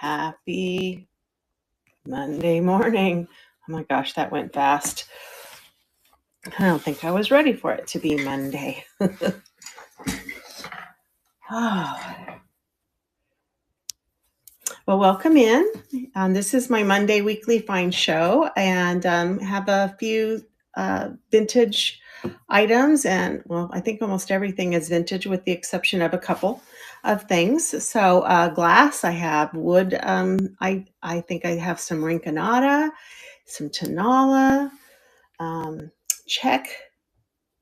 Happy Monday morning. Oh my gosh, that went fast. I don't think I was ready for it to be Monday. Oh. Well, welcome in. This is my Monday Weekly Find Show, and have a few vintage items. And well, I think almost everything is vintage with the exception of a couple of things. So glass, I have wood. I think I have some Rinconada, some Tonala, check.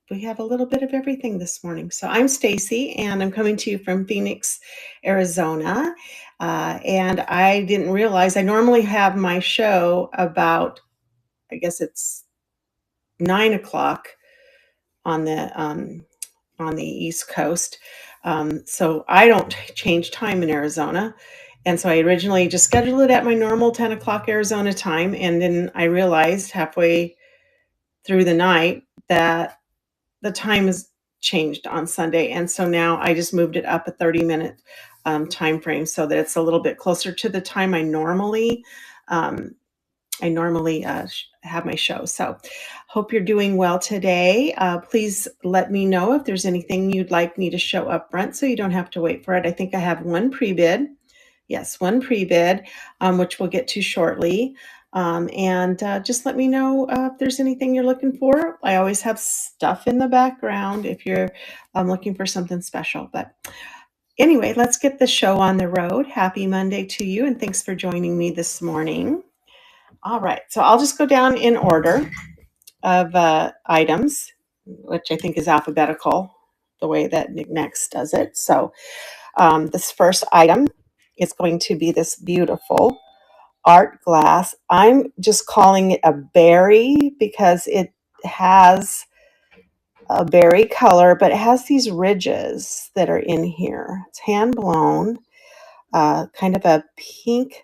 We have a little bit of everything this morning. So I'm Stacy, and I'm coming to you from Phoenix, Arizona. And I didn't realize I normally have my show about, I guess it's 9 o'clock on the East Coast. So I don't change time in Arizona. And so I originally just scheduled it at my normal 10 o'clock Arizona time. And then I realized halfway through the night that the time has changed on Sunday. And so now I just moved it up a 30-minute time frame so that it's a little bit closer to the time I normally have my show. So hope you're doing well today. Please let me know if there's anything you'd like me to show up front so you don't have to wait for it. I think I have one pre-bid. Yes, one pre-bid, which we'll get to shortly. And just let me know if there's anything you're looking for. I always have stuff in the background if you're looking for something special. But anyway, let's get the show on the road. Happy Monday to you, and thanks for joining me this morning. All right, so I'll just go down in order of items, which I think is alphabetical, the way that Nick Next does it. So this first item is going to be this beautiful art glass. I'm just calling it a berry because it has a berry color, but it has these ridges that are in here. It's hand blown, kind of a pink,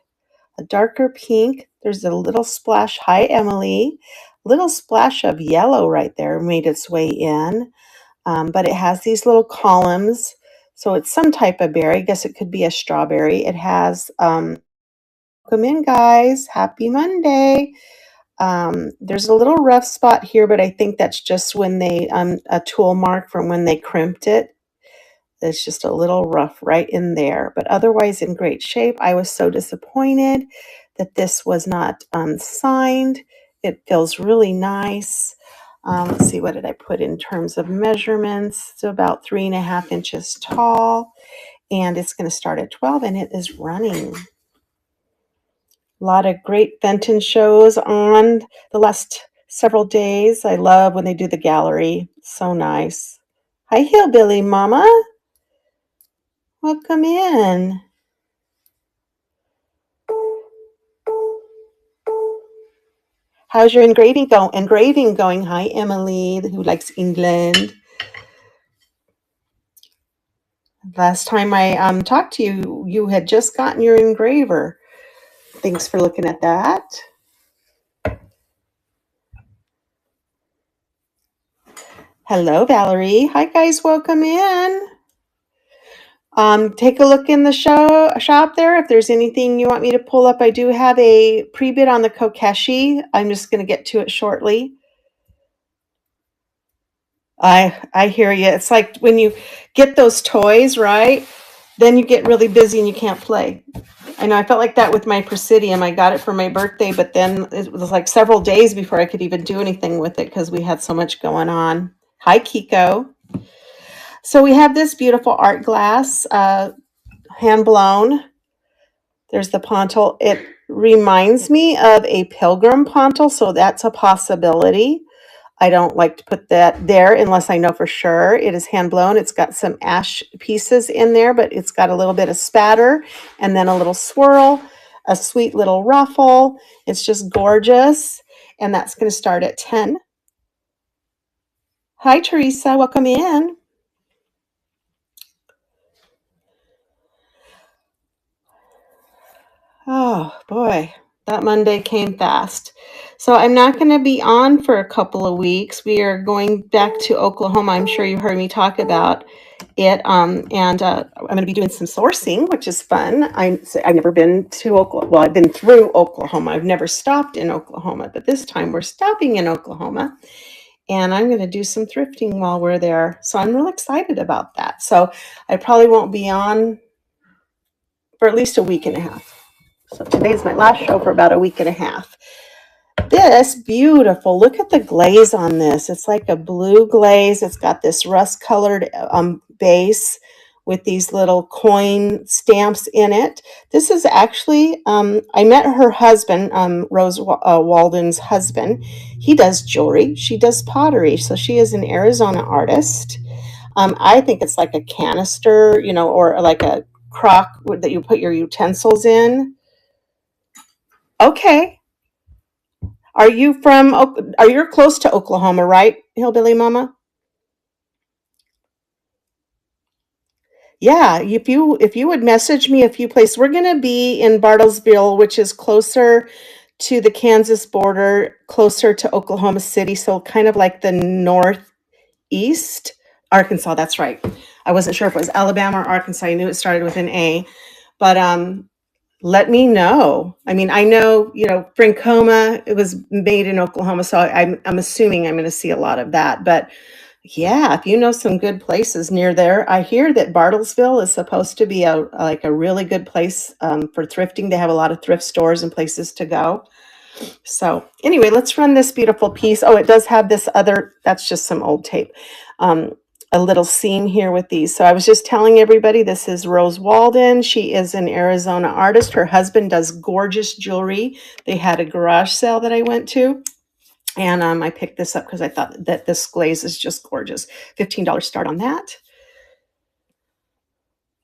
a darker pink. There's a little splash. Hi, Emily. Little splash of yellow right there made its way in, but it has these little columns. So it's some type of berry. I guess it could be a strawberry. It has welcome in, guys. Happy Monday. There's a little rough spot here, but I think that's just when they, a tool mark from when they crimped it. It's just a little rough right in there, but otherwise in great shape. I was so disappointed that this was not signed. It feels really nice. Let's see, what did I put in terms of measurements? It's about 3.5 inches tall, and it's going to start at 12, and it is running. A lot of great Fenton shows on the last several days. I love when they do the gallery. So nice. Hi, Hillbilly Mama. Welcome in. How's your engraving going? Hi, Emily, who likes England. Last time I talked to you, you had just gotten your engraver. Thanks for looking at that. Hello, Valerie. Hi, guys. Welcome in. Take a look in the shop there. If there's anything you want me to pull up, I do have a pre-bid on the Kokeshi. I'm just going to get to it shortly. I hear you. It's like when you get those toys, right? Then you get really busy and you can't play. I know I felt like that with my Presidium. I got it for my birthday, but then it was like several days before I could even do anything with it because we had so much going on. Hi, Kiko. So we have this beautiful art glass, hand blown. There's the pontil. It reminds me of a pilgrim pontil, so that's a possibility. I don't like to put that there unless I know for sure. It is hand blown. It's got some ash pieces in there, but it's got a little bit of spatter and then a little swirl, a sweet little ruffle. It's just gorgeous. And that's going to start at 10. Hi, Teresa. Welcome in. Oh, boy. That Monday came fast. So I'm not going to be on for a couple of weeks. We are going back to Oklahoma. I'm sure you heard me talk about. I'm going to be doing some sourcing, which is fun. I've never been to Oklahoma. Well, I've been through Oklahoma. I've never stopped in Oklahoma, but this time we're stopping in Oklahoma, and I'm going to do some thrifting while we're there. So I'm real excited about that. So I probably won't be on for at least a week and a half. So today's my last show for about a week and a half. This beautiful, look at the glaze on this. It's like a blue glaze. It's got this rust colored base with these little coin stamps in it. This is actually, I met her husband, Rose Walden's husband. He does jewelry. She does pottery. So she is an Arizona artist. I think it's like a canister, or like a crock that you put your utensils in. Okay. Are you close to Oklahoma, right, Hillbilly Mama? Yeah, if you would message me a few places. We're going to be in Bartlesville, which is closer to the Kansas border, closer to Oklahoma City, so kind of like the northeast. Arkansas, that's right. I wasn't sure if it was Alabama or Arkansas. I knew it started with an A. But let me know. I mean, I know, Francoma, it was made in Oklahoma, so I'm assuming I'm going to see a lot of that. But yeah, if you know some good places near there, I hear that Bartlesville is supposed to be like a really good place for thrifting. They have a lot of thrift stores and places to go. So anyway, let's run this beautiful piece. Oh, it does have this other, that's just some old tape. Um, a little seam here with these. So I was just telling everybody, this is Rose Walden. She is an Arizona artist. Her husband does gorgeous jewelry. They had a garage sale that I went to. And I picked this up because I thought that this glaze is just gorgeous. $15 start on that.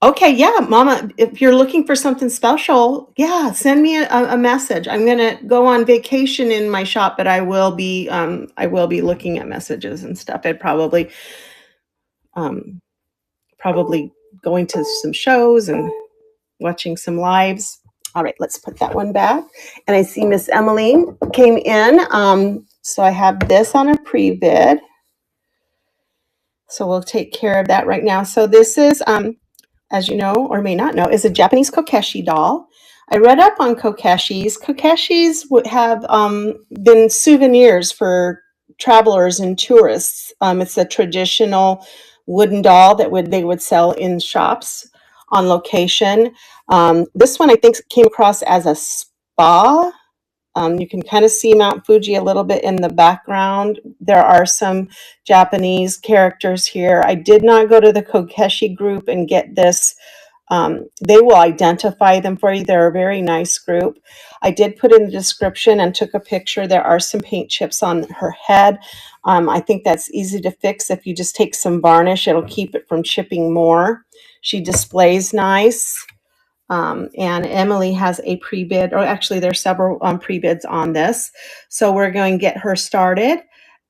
Okay, yeah, Mama, if you're looking for something special, yeah, send me a message. I'm gonna go on vacation in my shop, but I will be looking at messages and stuff. I'd um, probably going to some shows and watching some lives. All right, let's put that one back. And I see Miss Emily came in. So I have this on a pre-bid. So we'll take care of that right now. So this is, as you know or may not know, is a Japanese Kokeshi doll. I read up on Kokeshis. Kokeshis would have been souvenirs for travelers and tourists. It's a traditional wooden doll that they would sell in shops on location. This one I think came across as a spa. You can kind of see Mount Fuji a little bit in the background. There are some Japanese characters here. I did not go to the Kokeshi group and get this. They will identify them for you. They're a very nice group. I did put in the description and took a picture. There are some paint chips on her head. I think that's easy to fix. If you just take some varnish, it'll keep it from chipping more. She displays nice. And Emily has a pre-bid, or actually there's several pre-bids on this. So we're going to get her started.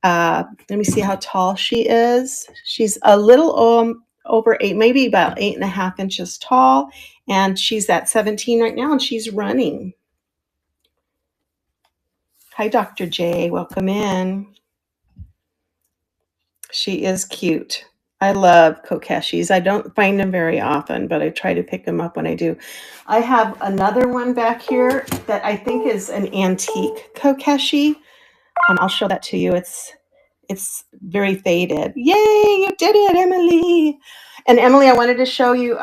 Let me see how tall she is. She's a little over 8, maybe about 8.5 inches tall. And she's at 17 right now, and she's running. Hi, Dr. J. Welcome in. She is cute. I love Kokeshis. I don't find them very often, but I try to pick them up when I do. I have another one back here that I think is an antique Kokeshi. I'll show that to you. It's very faded. Yay, you did it, Emily. And Emily, I wanted to show you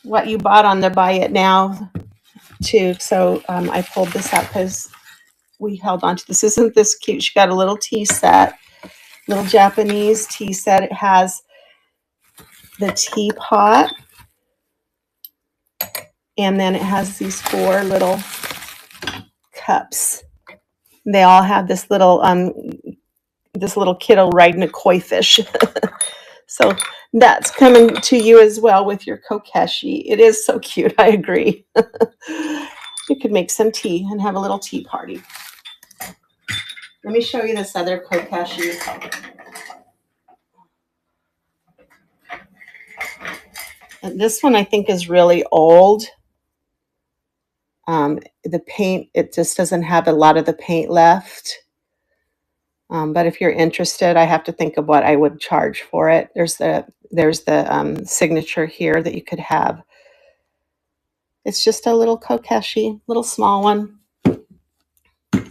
what you bought on the Buy It Now too. So I pulled this out because we held on to this. Isn't this cute? She got a little tea set, little Japanese tea set. It has the teapot, and then it has these 4 little cups. They all have this little kiddo riding a koi fish. So that's coming to you as well with your Kokeshi. It is so cute. I agree. You could make some tea and have a little tea party. Let me show you this other Kokeshi. And this one I think is really old. The paint, it just doesn't have a lot of the paint left. But if you're interested, I have to think of what I would charge for it. There's there's the signature here that you could have. It's just a little Kokeshi, little small one.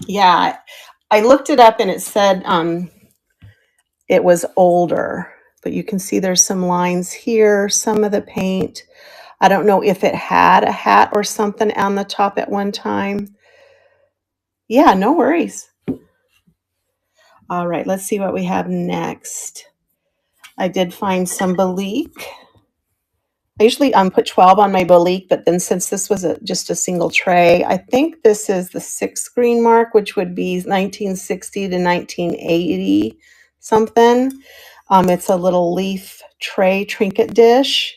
Yeah, I looked it up and it said it was older, but you can see there's some lines here, some of the paint. I don't know if it had a hat or something on the top at one time. Yeah, no worries. All right, let's see what we have next. I did find some Balik. I usually put 12 on my Balik, but then since this was just a single tray, I think this is the 6 green mark, which would be 1960 to 1980 something. It's a little leaf tray trinket dish,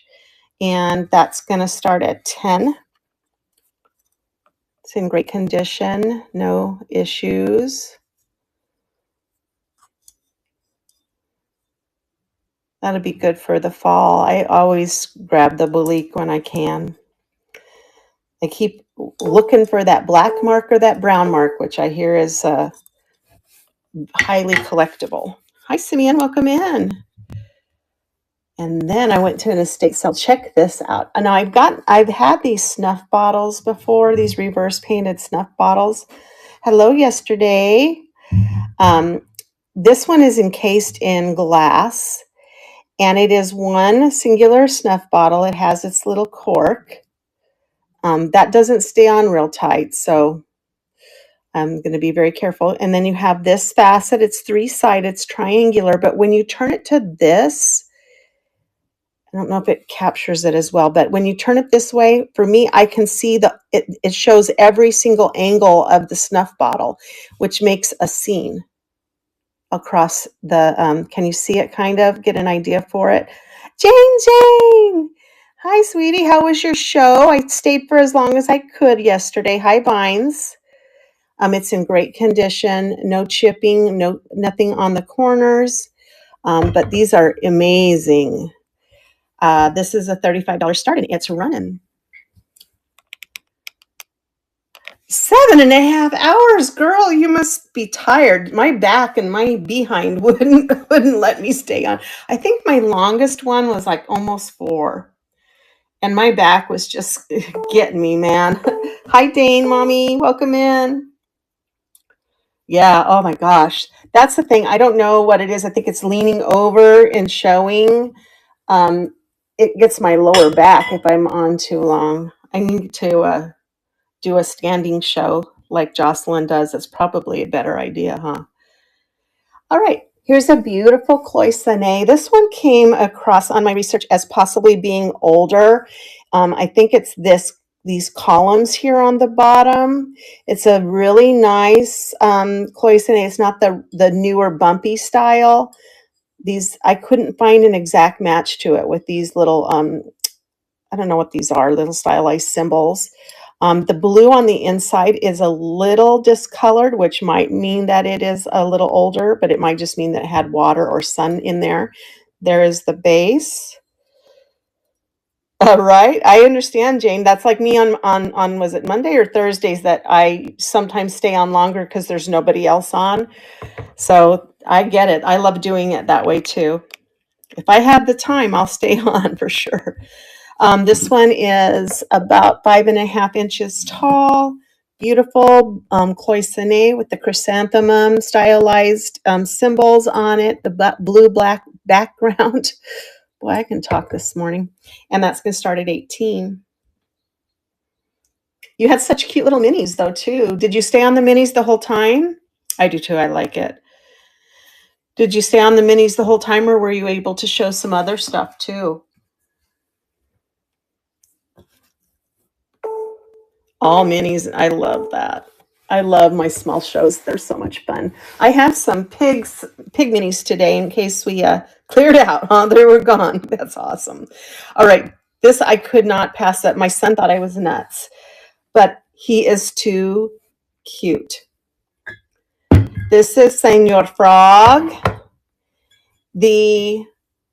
and that's going to start at 10. It's in great condition, no issues. That'll be good for the fall. I always grab the Balik when I can. I keep looking for that black mark or that brown mark, which I hear is highly collectible. Hi, Simeon, welcome in. And then I went to an estate sale. Check this out. Now I've had these snuff bottles before, these reverse painted snuff bottles. Hello, yesterday. This one is encased in glass, and it is one singular snuff bottle. It has its little cork. That doesn't stay on real tight, so I'm going to be very careful. And then you have this facet. It's 3-sided. It's triangular, but when you turn it to this, I don't know if it captures it as well, but when you turn it this way, for me, I can see it shows every single angle of the snuff bottle, which makes a scene across the, can you see it kind of? Get an idea for it? Jane! Hi, sweetie. How was your show? I stayed for as long as I could yesterday. Hi, Vines. It's in great condition, no chipping, nothing on the corners, but these are amazing. This is a $35 start, and it's running 7.5 hours. Girl, you must be tired. My back and my behind wouldn't let me stay on. I think my longest one was like almost 4. And my back was just getting me, man. Hi, Dane, mommy. Welcome in. Yeah. Oh, my gosh. That's the thing. I don't know what it is. I think it's leaning over and showing. It gets my lower back if I'm on too long. I need to do a standing show like Jocelyn does. It's probably a better idea, huh? All right. Here's a beautiful cloisonne. This one came across on my research as possibly being older. I think it's these columns here on the bottom. It's a really nice cloisonne. It's not the newer bumpy style. I couldn't find an exact match to it with these little, I don't know what these are, little stylized symbols. The blue on the inside is a little discolored, which might mean that it is a little older, but it might just mean that it had water or sun in there. There is the base. Right. I understand, Jane. That's like me on was it Monday or Thursdays that I sometimes stay on longer because there's nobody else on. So I get it. I love doing it that way too. If I have the time, I'll stay on for sure. This one is about 5.5 inches tall. Beautiful cloisonne with the chrysanthemum stylized symbols on it, the blue-black background. Boy, I can talk this morning. And that's going to start at 18. You had such cute little minis, though, too. Did you stay on the minis the whole time? I do, too. I like it. Did you stay on the minis the whole time, or were you able to show some other stuff, too? All minis. I love that. I love my small shows. They're so much fun. I have some pig minis today in case we cleared out. Huh? They were gone. That's awesome. All right. This I could not pass up. My son thought I was nuts, but he is too cute. This is Senor Frog, the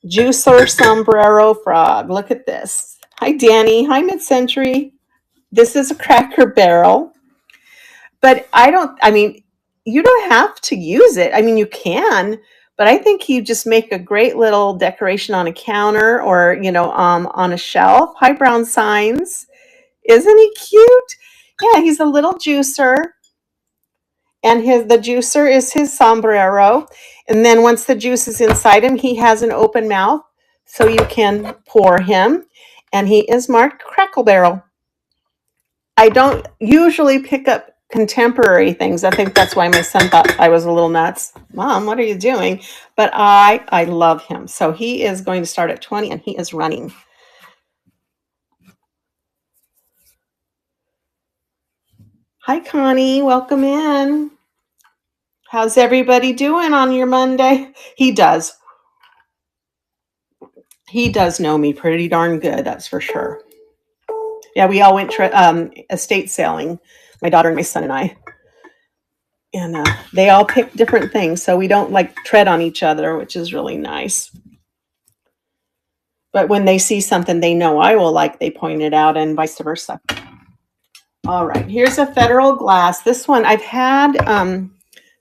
juicer sombrero frog. Look at this. Hi, Danny. Hi, Mid-Century. This is a Cracker Barrel, but you don't have to use it. I mean, you can, But I think you just make a great little decoration on a counter or, on a shelf. Hi, Brown Signs. Isn't he cute? Yeah, he's a little juicer, and the juicer is his sombrero. And then once the juice is inside him, he has an open mouth, so you can pour him. And he is marked Crackle Barrel. I don't usually pick up contemporary things. I think that's why my son thought I was a little nuts. Mom, what are you doing? But I love him. So he is going to start at 20 and he is running. Hi, Connie. Welcome in. How's everybody doing on your Monday? He does. He does know me pretty darn good, that's for sure. Yeah, we all went estate sailing, my daughter and my son and I. And they all pick different things, so we don't like tread on each other, which is really nice. But when they see something they know I will like, they point it out, and vice versa. All right, here's a Federal glass. This one I've had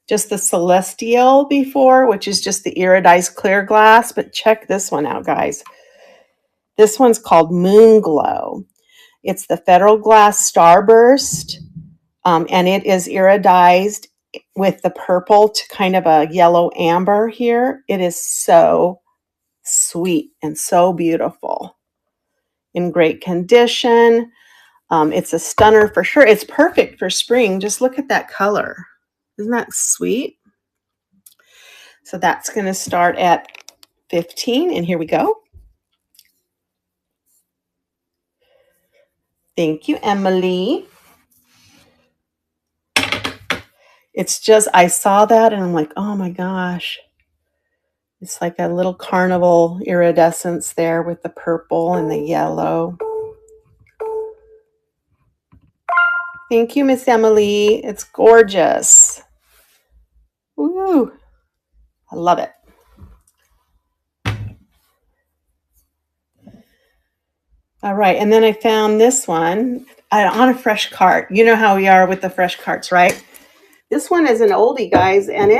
just the Celestial before, which is just the iridized clear glass. But check this one out, guys. This one's called Moon Glow. It's the Federal Glass Starburst, and it is iridized with the purple to kind of a yellow amber here. It is so sweet and so beautiful. In great condition. It's a stunner for sure. It's perfect for spring. Just look at that color. Isn't that sweet? So that's going to start at 15, and here we go. Thank you, Emily. It's just, I saw that and I'm like, oh my gosh. It's like a little carnival iridescence there with the purple and the yellow. Thank you, Miss Emily. It's gorgeous. Woo! I love it. All right, and then I found this one on a fresh cart. You know how we are with the fresh carts, right? This one is an oldie, guys, and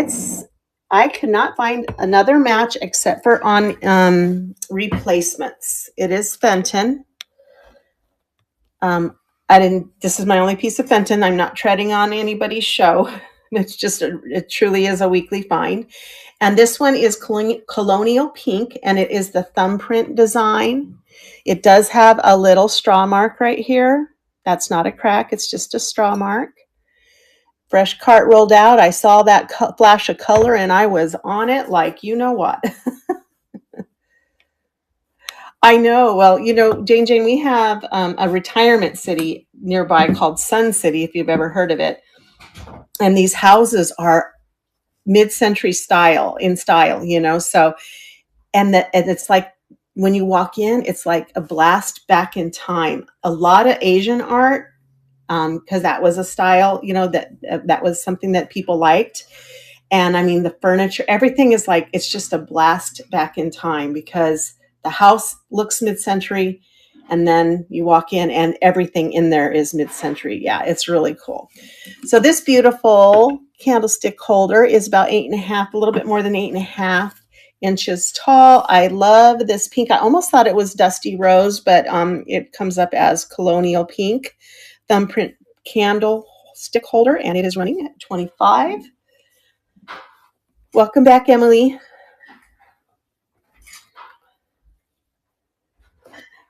I could not find another match except for on replacements. It is Fenton. This is my only piece of Fenton. I'm not treading on anybody's show. It truly is a weekly find. And this one is Colonial Pink, and it is the thumbprint design. It does have a little straw mark right here. That's not a crack. It's just a straw mark. Fresh cart rolled out. I saw that flash of color, and I was on it like you know what. I know. Well, Jane, we have a retirement city nearby called Sun City, if you've ever heard of it. And these houses are mid-century style, so, and it's like when you walk in, it's like a blast back in time. A lot of Asian art, because that was a style, that was something that people liked. And I mean, the furniture, everything is like, it's just a blast back in time because the house looks mid-century, and then you walk in and everything in there is mid-century. Yeah, it's really cool. So this beautiful candlestick holder is about 8.5, a little bit more than 8.5 inches tall. I love this pink. I almost thought it was Dusty Rose, but it comes up as Colonial Pink thumbprint candlestick holder, and it is running at 25. Welcome back, Emily.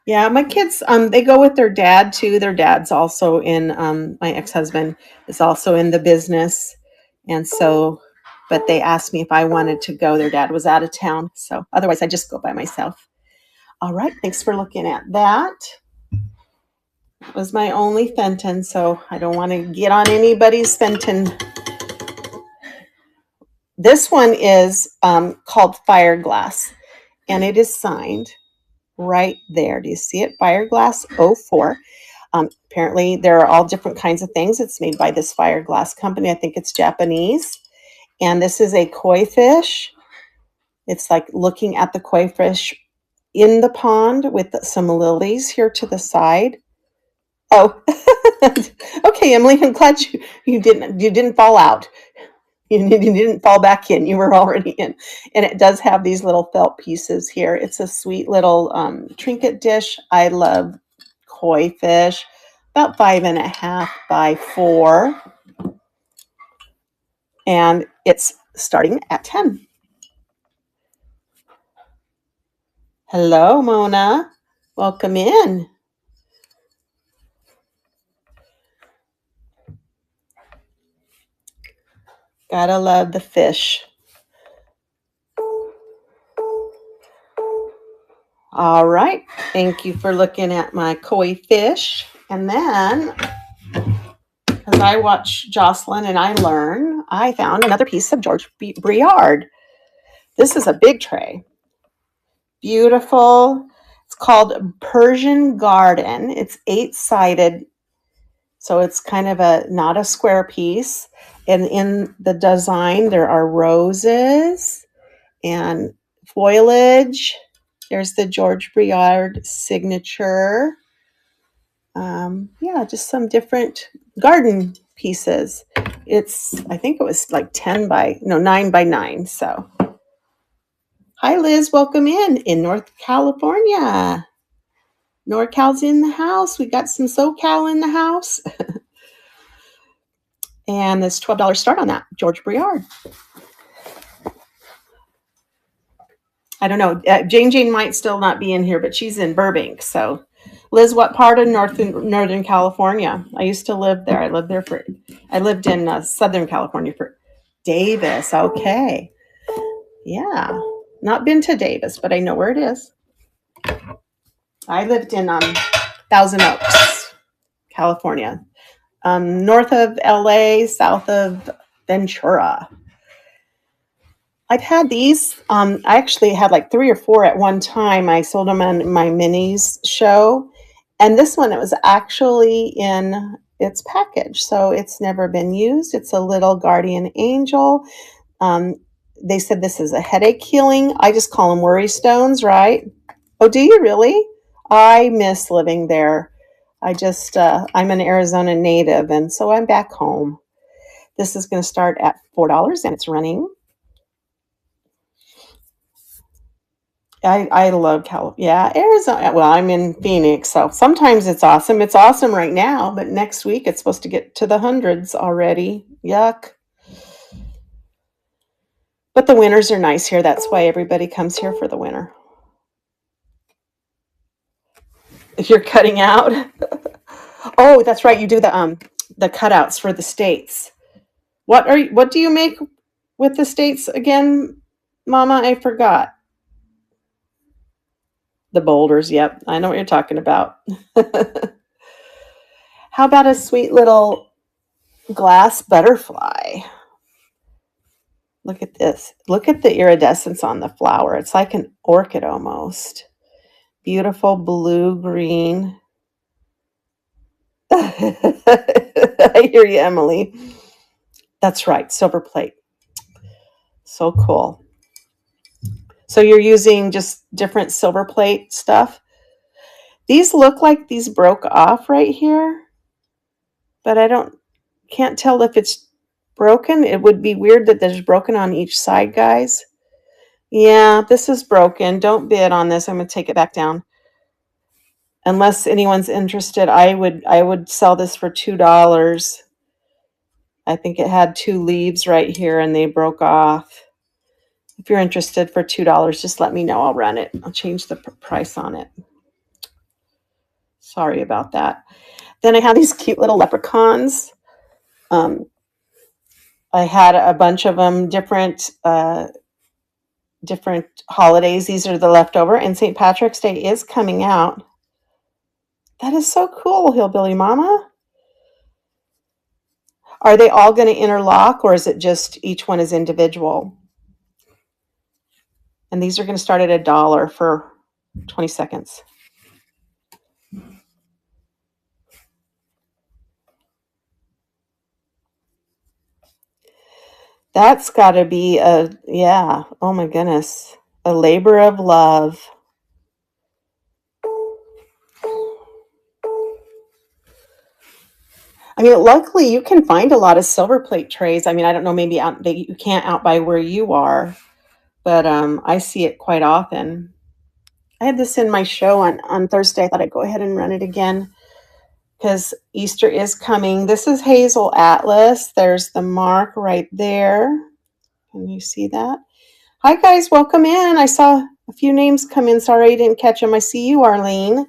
Yeah, my kids, they go with their dad too. Their dad's also in, my ex-husband is also in the business. And so, but they asked me if I wanted to go. Their dad was out of town. So otherwise I just go by myself. All right. Thanks for looking at that. That was my only Fenton. So I don't want to get on anybody's Fenton. This one is called Fireglass, and it is signed right there. Do you see it? Fireglass 04. Apparently there are all different kinds of things. It's made by this Fireglass company. I think it's Japanese. And this is a koi fish. It's like looking at the koi fish in the pond with some lilies here to the side. Oh, okay, Emily, I'm glad you didn't fall out. You didn't fall back in. You were already in. And it does have these little felt pieces here. It's a sweet little trinket dish. I love koi fish, about 5.5 by 4. And it's starting at 10. Hello, Mona. Welcome in. Gotta love the fish. All right. Thank you for looking at my koi fish. And then, as I watch Jocelyn and I learn, I found another piece of George Briard. This is a big tray. Beautiful. It's called Persian Garden. It's 8-sided, so it's kind of not a square piece. And in the design, there are roses and foliage. There's the George Briard signature. Just some different garden pieces. I think it was like 9 by 9. So, hi Liz, welcome in North California. NorCal's in the house. We got some SoCal in the house. And there's $12 start on that, George Briard. I don't know. Jane might still not be in here, but she's in Burbank. So, Liz, what part of Northern California? I used to live there. I lived in Southern California for Davis. Okay. Yeah. Not been to Davis, but I know where it is. I lived in Thousand Oaks, California. North of LA, south of Ventura. I've had these. I actually had like 3 or 4 at one time. I sold them on my minis show. And this one, it was actually in its package. So it's never been used. It's a little guardian angel. They said this is a headache healing. I just call them worry stones, right? Oh, do you really? I miss living there. I'm an Arizona native, and so I'm back home. This is going to start at $4, and it's running. I love California. Yeah, Arizona. Well, I'm in Phoenix, so sometimes it's awesome. It's awesome right now, but next week it's supposed to get to the hundreds already. Yuck. But the winters are nice here. That's why everybody comes here for the winter. If you're cutting out. Oh, that's right. You do the cutouts for the states. What do you make with the states again, Mama? I forgot. The boulders. Yep. I know what you're talking about. How about a sweet little glass butterfly? Look at this. Look at the iridescence on the flower. It's like an orchid almost. Beautiful blue-green. I hear you, Emily. That's right, silver plate. So cool. So you're using just different silver plate stuff. These look like these broke off right here, but can't tell if it's broken. It would be weird that there's broken on each side, guys. Yeah, this is broken. Don't bid on this. I'm going to take it back down. Unless anyone's interested, I would sell this for $2. I think it had 2 leaves right here and they broke off. If you're interested for $2, just let me know. I'll run it. I'll change the price on it. Sorry about that. Then I have these cute little leprechauns. I had a bunch of them, different holidays. These are the leftover, and St. Patrick's Day is coming out. That is so cool, Hillbilly Mama. Are they all going to interlock, or is it just each one is individual? And these are going to start at $1 for 20 seconds. That's got to be oh my goodness, a labor of love. I mean, luckily you can find a lot of silver plate trays. I mean, I don't know, maybe out you can't out by where you are, but I see it quite often. I had this in my show on Thursday. I thought I'd go ahead and run it again because Easter is coming. This is Hazel Atlas. There's the mark right there. Can you see that? Hi, guys. Welcome in. I saw a few names come in. Sorry I didn't catch them. I see you, Arlene.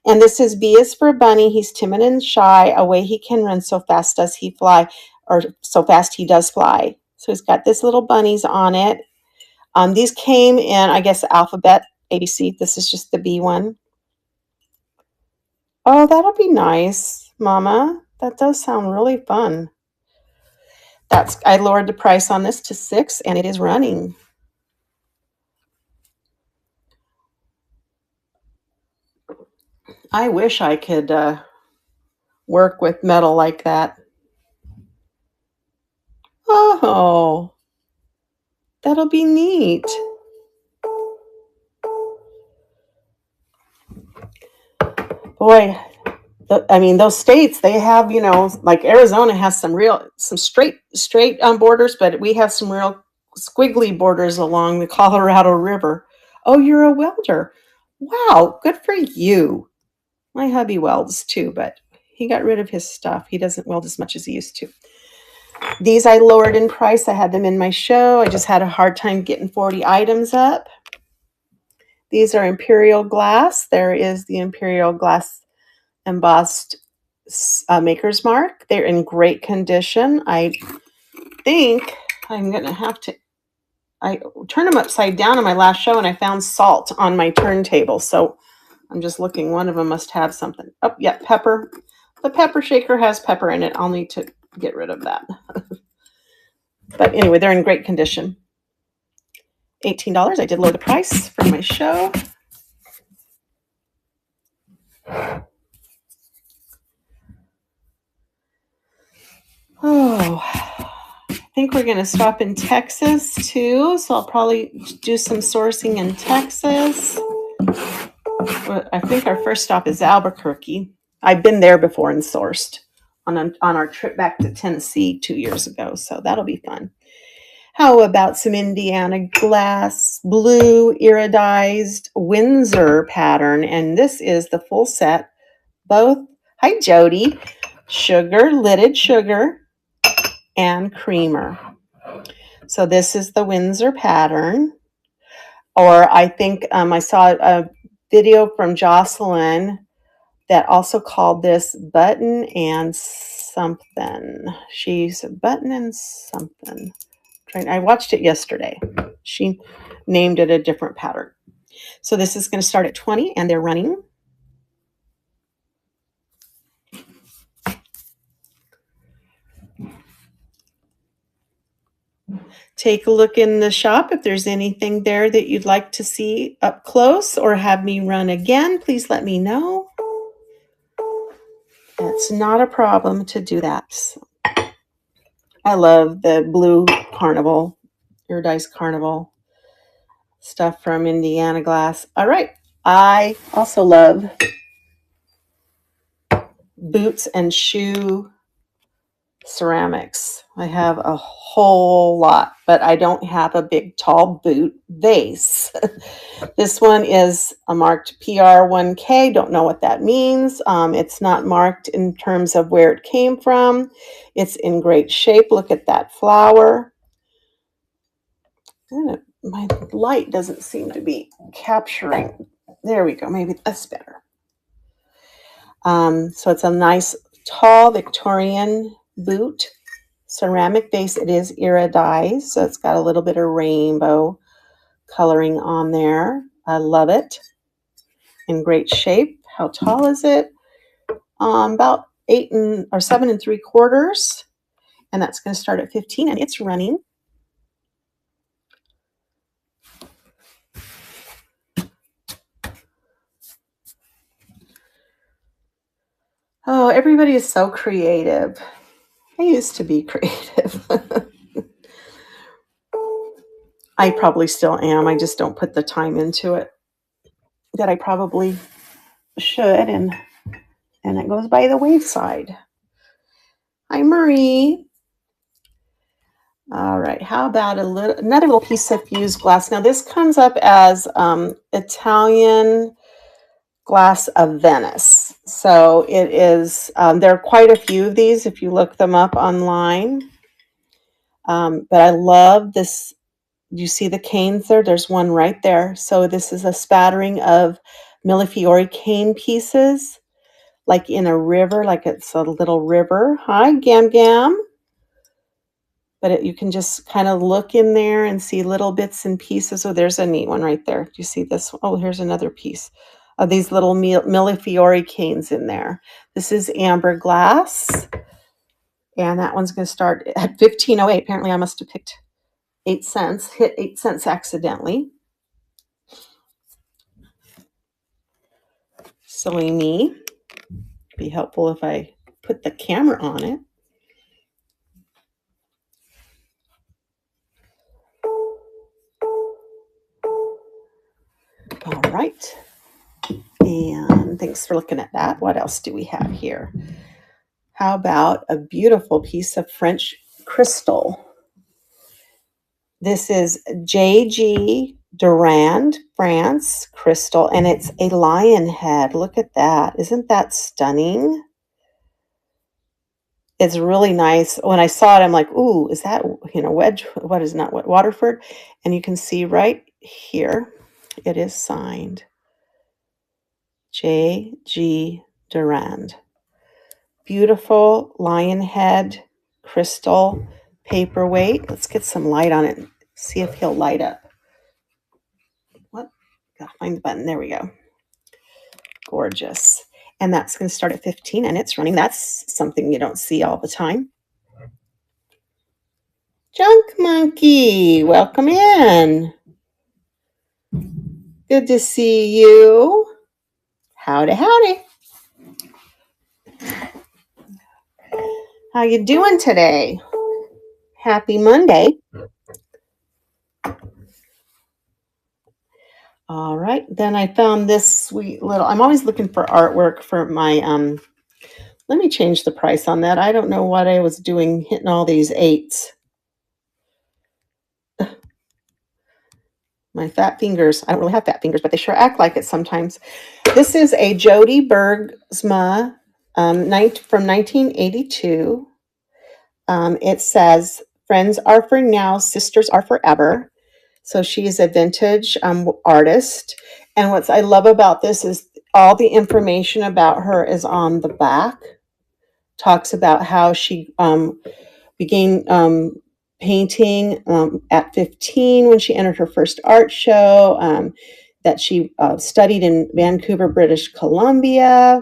And this is B is for Bunny. He's timid and shy. Away he can run, so fast does he fly, or so fast he does fly. So he's got this little bunnies on it. These came in, I guess, alphabet ABC. This is just the B one. Oh, that'll be nice, Mama. That does sound really fun. I lowered the price on this to $6, and it is running. I wish I could work with metal like that. Oh, that'll be neat. Boy, I mean, those states, they have, like Arizona has some straight borders, but we have some real squiggly borders along the Colorado River. Oh, you're a welder. Wow, good for you. My hubby welds too, but he got rid of his stuff. He doesn't weld as much as he used to. These I lowered in price. I had them in my show. I just had a hard time getting 40 items up. These are Imperial glass. There is the Imperial glass embossed maker's mark. They're in great condition. I think I'm going to have to, I turned them upside down in my last show and I found salt on my turntable. So I'm just looking. One of them must have something. Oh, yeah, pepper. The pepper shaker has pepper in it. I'll need to get rid of that. But anyway, they're in great condition. $18. I did lower the price for my show. Oh, I think we're going to stop in Texas too. So I'll probably do some sourcing in Texas. I think our first stop is Albuquerque. I've been there before and sourced on our trip back to Tennessee 2 years ago. So that'll be fun. How about some Indiana glass, blue iridized Windsor pattern? And this is the full set. Both, hi Jody, sugar, lidded sugar, and creamer. So this is the Windsor pattern. Or I think I saw a video from Jocelyn that also called this button and something. She said button and something. I watched it yesterday. She named it a different pattern. So this is going to start at 20 and they're running. Take a look in the shop. If there's anything there that you'd like to see up close or have me run again, please let me know. It's not a problem to do that. So, I love the blue carnival, iridized carnival stuff from Indiana Glass. All right. I also love boots and shoe ceramics. I have a whole lot, but I don't have a big tall boot vase. This one is a marked PR1K. Don't know what that means. It's not marked in terms of where it came from. It's in great shape. Look at that flower. My light doesn't seem to be capturing. There we go. Maybe that's better. So it's a nice tall Victorian boot, ceramic base. It is iridized, so it's got a little bit of rainbow coloring on there. I love it. In great shape. How tall is it? About 7 3/4, and that's going to start at 15, and it's running. Oh, everybody is so creative. I used to be creative. I probably still am. I just don't put the time into it that I probably should, and it goes by the wayside. Hi, Marie. All right, how about another little piece of fused glass? Now this comes up as Italian glass of Venice. So it is, there are quite a few of these if you look them up online. But I love this. You see the canes there? There's one right there. So this is a spattering of Millefiori cane pieces, like in a river, like it's a little river. Hi, Gam Gam. But you can just kind of look in there and see little bits and pieces. Oh, there's a neat one right there. Do you see this? Oh, here's another piece of these little Millefiori canes in there. This is amber glass, and that one's going to start at 15.08. Apparently, I must have picked 8 cents, hit 8 cents accidentally. Silly me. Be helpful if I put the camera on it. All right. And thanks for looking at that. What else do we have here? How about a beautiful piece of French crystal? This is J.G. Durand, France crystal, and it's a lion head. Look at that. Isn't that stunning? It's really nice. When I saw it, I'm like, ooh, is that, Wedge? What is not what? Waterford? And you can see right here, it is signed. J.G. Durand. Beautiful lion head crystal paperweight. Let's get some light on it and see if he'll light up. What? Gotta find the button. There we go. Gorgeous. And that's going to start at 15 and it's running. That's something you don't see all the time. Junk Monkey, welcome in. Good to see you. Howdy, howdy. How you doing today? Happy Monday. All right, then I found this sweet little, I'm always looking for artwork for my, let me change the price on that. I don't know what I was doing hitting all these 8s. My fat fingers, I don't really have fat fingers, but they sure act like it sometimes. This is a Jody Bergsma from 1982. It says, friends are for now, sisters are forever. So she is a vintage artist. And what I love about this is all the information about her is on the back. Talks about how she began painting at 15 when she entered her first art show, that she studied in Vancouver, British Columbia,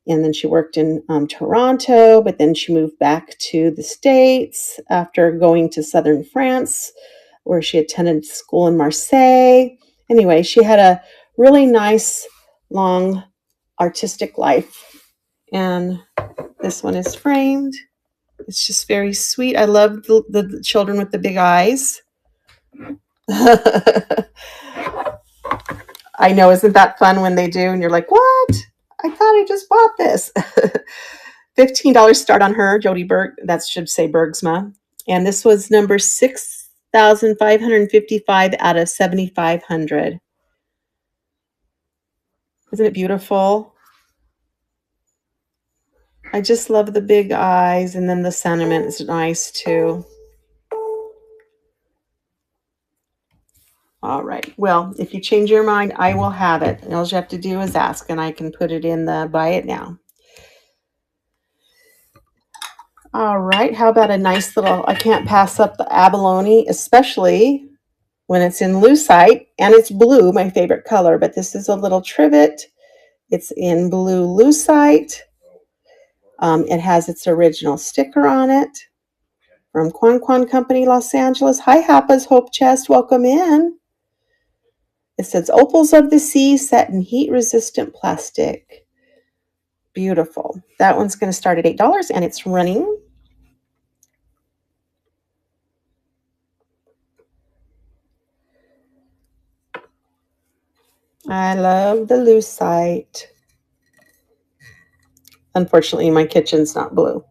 and then she worked in Toronto, but then she moved back to the States after going to southern France, where she attended school in Marseille. Anyway, she had a really nice, long, artistic life. And this one is framed. It's just very sweet. I love the children with the big eyes. I know, isn't that fun when they do? And you're like, what? I thought I just bought this. $15 start on her, Jody Berg. That should say Bergsma. And this was number 6,555 out of 7,500. Isn't it beautiful? I just love the big eyes, and then the sentiment is nice too. All right. Well, if you change your mind, I will have it. And all you have to do is ask, and I can put it in the buy it now. All right. How about a nice little, I can't pass up the abalone, especially when it's in lucite, and it's blue, my favorite color. But this is a little trivet. It's in blue lucite. It has its original sticker on it from Quan Quan Company, Los Angeles. Hi, Happa's Hope Chest. Welcome in. It says opals of the sea set in heat-resistant plastic. Beautiful. That one's going to start at $8 and it's running. I love the lucite. Unfortunately, my kitchen's not blue.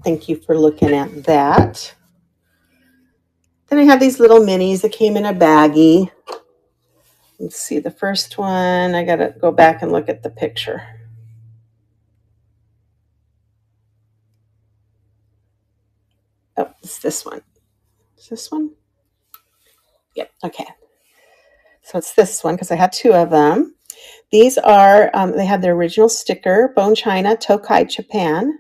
Thank you for looking at that. Then I have these little minis that came in a baggie. Let's see, the first one, I got to go back and look at the picture. Oh, it's this one. Is this one? Yep, okay. So it's this one because I had two of them. These are, they have their original sticker, Bone China, Tokai, Japan.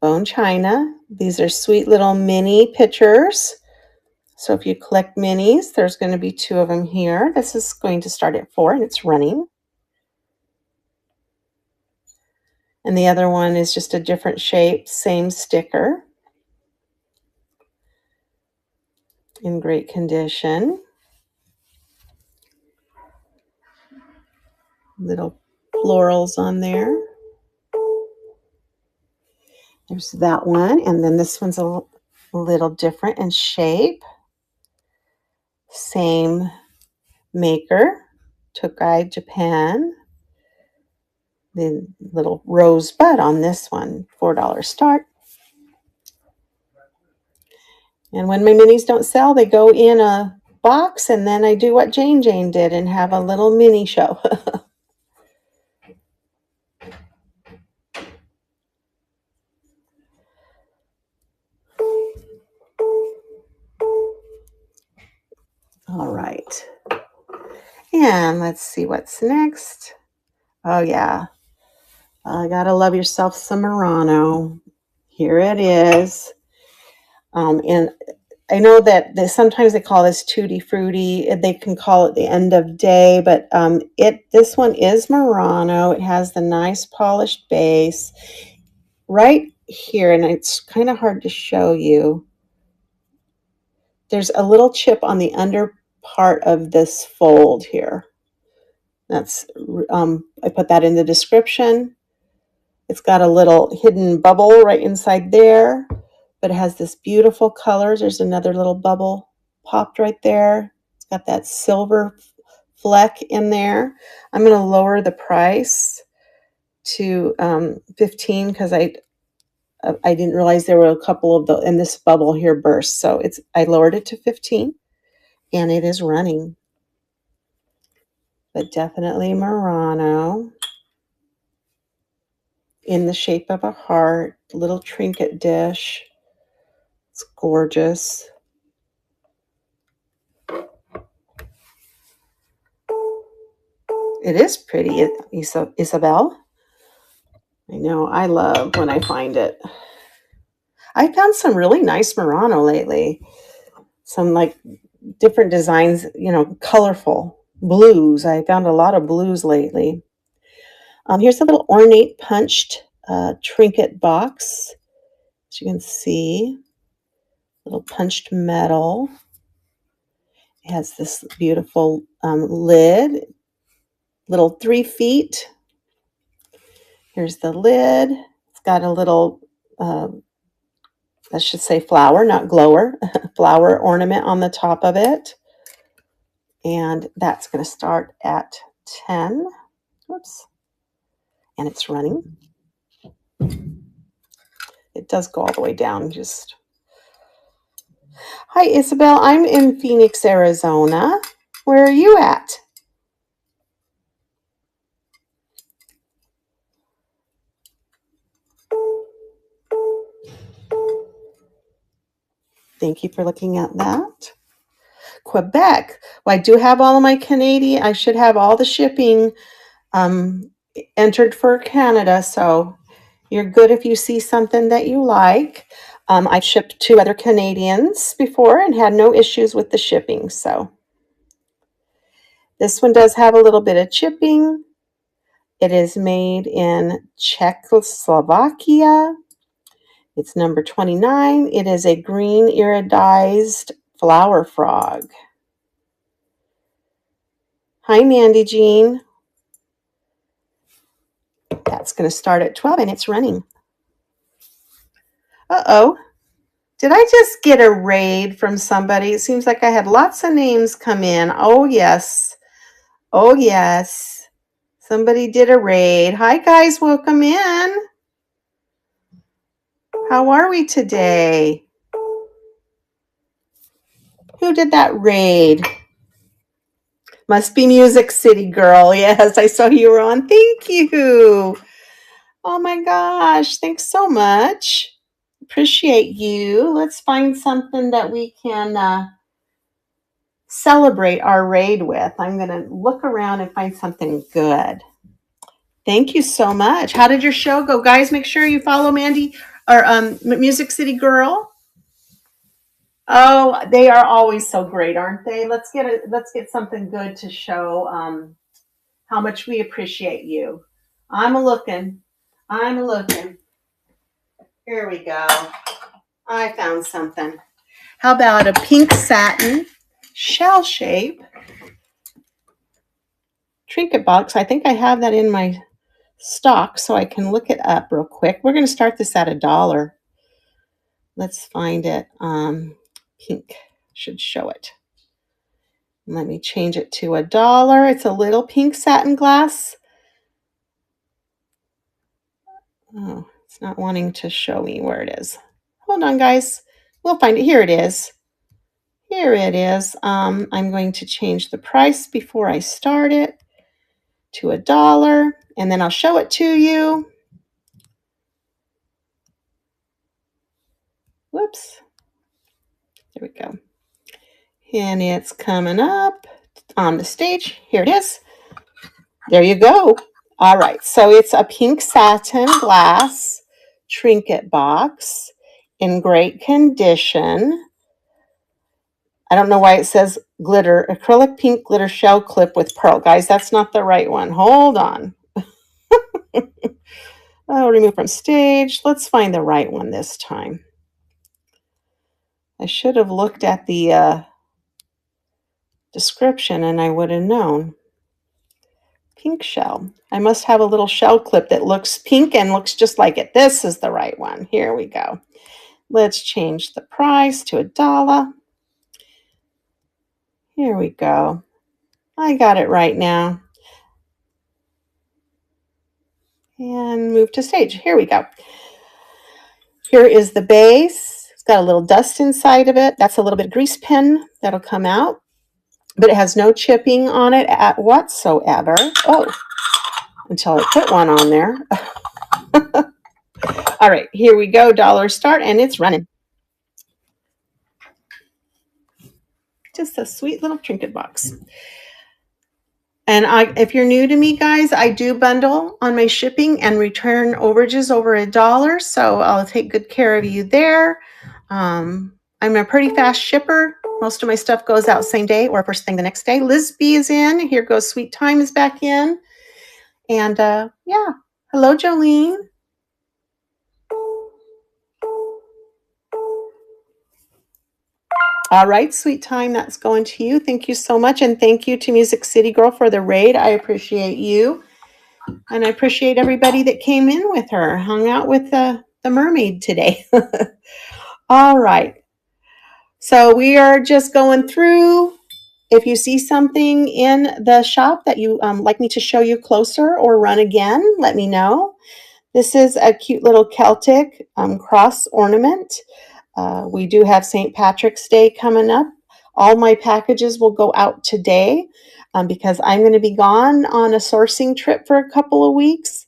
Bone China. These are sweet little mini pictures. So if you collect minis, there's going to be two of them here. This is going to start at 4 and it's running. And the other one is just a different shape, same sticker. In great condition. Little florals on there. There's that one. And then this one's a little different in shape. Same maker, Tokai, Japan. The little rosebud on this one, $4 start. And when my minis don't sell, they go in a box, and then I do what Jane did and have a little mini show. All right. And let's see what's next. Oh, yeah. Gotta love yourself some Murano. Here it is. And I know that sometimes they call this Tutti Frutti. They can call it the end of day, but this one is Murano. It has the nice polished base. Right here, and it's kind of hard to show you. There's a little chip on the under part of this fold here. That's I put that in the description. It's got a little hidden bubble right inside there, but it has this beautiful colors. There's another little bubble popped right there. It's got that silver fleck in there. I'm going to lower the price to 15 because I didn't realize there were a couple of and this bubble here burst. So I lowered it to 15 and it is running. But definitely Murano in the shape of a heart, little trinket dish. It's gorgeous. It is pretty, Isabel. I know, I love when I find it. I found some really nice Murano lately. Some like different designs, colorful blues. I found a lot of blues lately. Here's a little ornate punched trinket box. As you can see, little punched metal. It has this beautiful lid, little 3 feet. Here's the lid. It's got a little, I should say flower, not glower, flower ornament on the top of it. And that's going to start at 10. Whoops. And it's running. It does go all the way down. Just Hi, Isabel. I'm in Phoenix, Arizona. Where are you at? Thank you for looking at that. Quebec. Well, I do have all of my Canadian. I should have all the shipping entered for Canada. So you're good if you see something that you like. I've shipped to other Canadians before and had no issues with the shipping. So this one does have a little bit of chipping. It is made in Czechoslovakia. It's number 29. It is a green iridized flower frog. Hi, Mandy Jean. That's going to start at 12 and it's running. Uh-oh. Did I just get a raid from somebody? It seems like I had lots of names come in. Oh, yes. Oh, yes. Somebody did a raid. Hi, guys. Welcome in. How are we today? Who did that raid? Must be Music City Girl. Yes, I saw you were on. Thank you. Oh my gosh. Thanks so much. Appreciate you. Let's find something that we can celebrate our raid with. I'm going to look around and find something good. Thank you so much. How did your show go? Guys, make sure you follow Mandy or Music City Girl. Oh, they are always so great, aren't they? Let's get something good to show how much we appreciate you. I'm a looking. I'm a looking. Here we go. I found something. How about a pink satin shell shape trinket box? I think I have that in my stock so I can look it up real quick. We're going to start this at $1. Let's find it. Pink should show it. Let me change it to $1. It's a little pink satin glass. Oh, it's not wanting to show me where it is. Hold on, guys. We'll find it. Here it is. Here it is. I'm going to change the price before I start it to $1, and then I'll show it to you. Whoops. There we go. And it's coming up on the stage. Here it is. There you go. All right. So it's a pink satin glass trinket box in great condition. I don't know why it says glitter, acrylic pink glitter shell clip with pearl. Guys, that's not the right one. Hold on. I'll remove from stage. Let's find the right one this time. I should have looked at the description and I would have known. Pink shell. I must have a little shell clip that looks pink and looks just like it. This is the right one. Here we go. Let's change the price to $1. Here we go. I got it right now. And move to stage. Here we go. Here is the base. It's got a little dust inside of it. That's a little bit of grease pen that'll come out. But it has no chipping on it whatsoever. Oh, until I put one on there. All right, here we go. $1 start, and it's running. Just a sweet little trinket box. And if you're new to me, guys, I do bundle on my shipping and return overages over $1. So I'll take good care of you there. I'm a pretty fast shipper. Most of my stuff goes out same day or first thing the next day. Liz B is in. Here goes Sweet Time is back in. And yeah, hello, Jolene. All right, Sweet Time, that's going to you. Thank you so much. And thank you to Music City Girl for the raid. I appreciate you. And I appreciate everybody that came in with her, hung out with the mermaid today. All right. So we are just going through. If you see something in the shop that you like me to show you closer or run again, let me know. This is a cute little Celtic cross ornament. We do have St. Patrick's Day coming up. All my packages will go out today because I'm going to be gone on a sourcing trip for a couple of weeks.